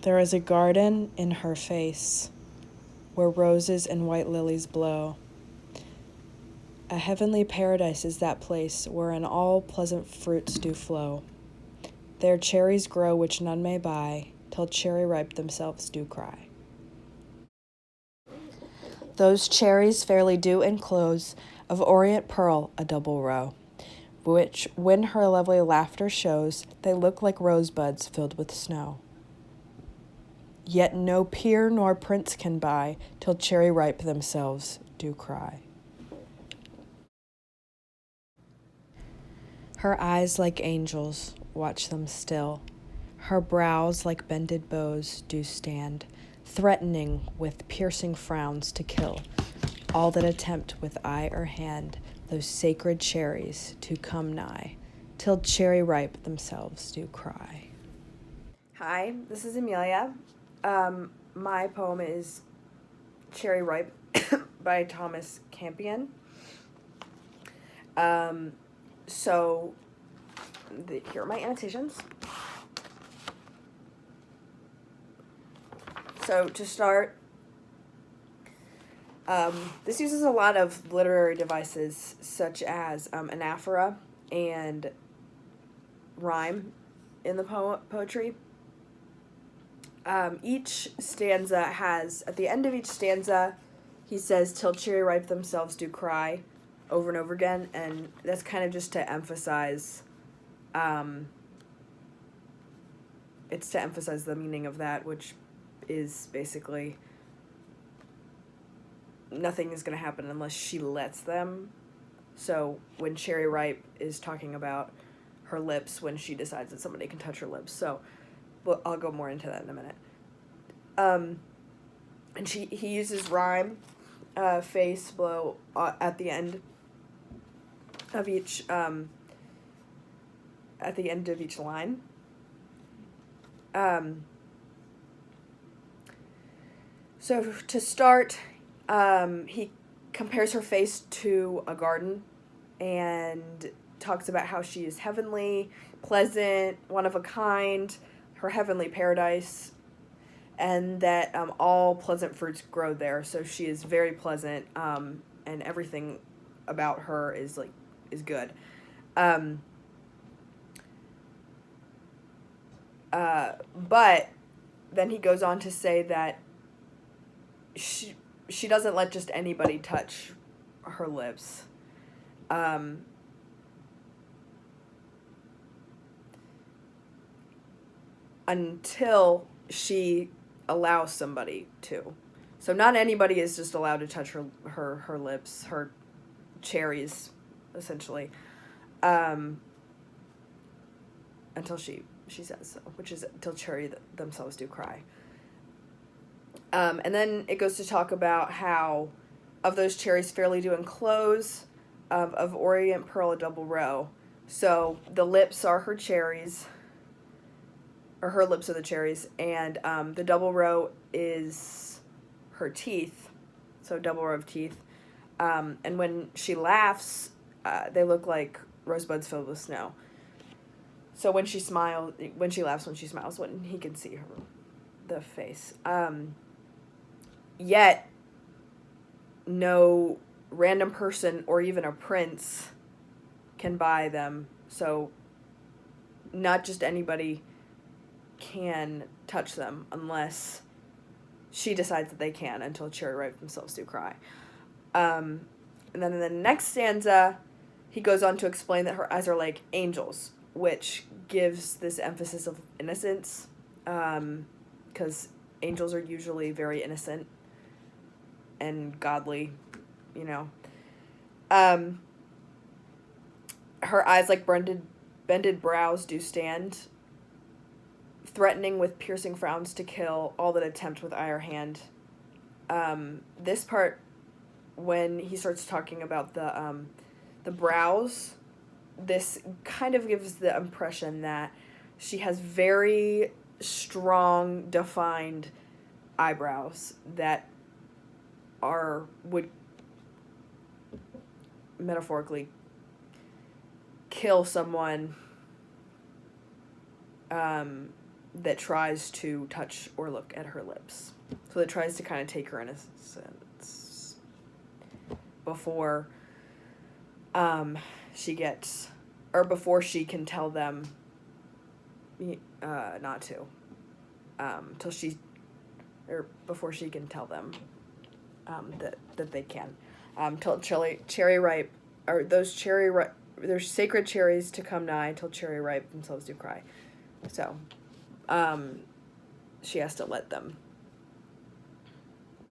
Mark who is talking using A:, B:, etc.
A: There is a garden in her face, where roses and white lilies blow. A heavenly paradise is that place, wherein all pleasant fruits do flow. There cherries grow which none may buy, till cherry ripe themselves do cry. Those cherries fairly do enclose of orient pearl a double row, which, when her lovely laughter shows, they look like rosebuds filled with snow. Yet no peer nor prince can buy, till cherry ripe themselves do cry. Her eyes like angels, watch them still. Her brows like bended bows do stand, threatening with piercing frowns to kill all that attempt with eye or hand those sacred cherries to come nigh, till cherry ripe themselves do cry. Hi, this is Amelia. My poem is Cherry Ripe by Thomas Campion. Here are my annotations. So to start, this uses a lot of literary devices such as anaphora and rhyme in the poetry. Each stanza has, at the end of each stanza, he says, till cherry ripe themselves do cry, over and over again, and that's kind of just to emphasize, it's to emphasize the meaning of that, which is basically nothing is going to happen unless she lets them. So when cherry ripe is talking about her lips when she decides that somebody can touch her lips. So I'll go more into that in a minute. And he uses rhyme, face, blow at the end of each line. So to start, he compares her face to a garden and talks about how she is heavenly, pleasant, one of a kind, her heavenly paradise, and that all pleasant fruits grow there. So she is very pleasant, and everything about her is good. But then he goes on to say that she doesn't let just anybody touch her lips. Until she allows somebody to. So not anybody is just allowed to touch her lips, her cherries, essentially, until she says so, which is till cherry themselves do cry. And then it goes to talk about how of those cherries fairly do enclose of orient pearl a double row. So the lips are her cherries, or her lips are the cherries, and the double row is her teeth, so double row of teeth. And when she laughs, they look like rosebuds filled with snow. So when she laughs, when she smiles, when he can see the face. Yet, no random person or even a prince can buy them. So not just anybody can touch them unless she decides that they can, until cherry ripe themselves do cry. And then in the next stanza, he goes on to explain that her eyes are like angels, which gives this emphasis of innocence, because angels are usually very innocent and godly, you know. Her eyes like bended brows do stand, threatening with piercing frowns to kill all that attempt with eye or hand. This part, when he starts talking about the brows, this kind of gives the impression that she has very strong, defined eyebrows that would metaphorically kill someone that tries to touch or look at her lips. So it tries to kind of take her in a sense before she gets, or before she can tell them not to. Till she, or before she can tell them that they can. Till cherry ripe, or those cherry ripe, there's sacred cherries to come nigh, till cherry ripe themselves do cry. So, she has to let them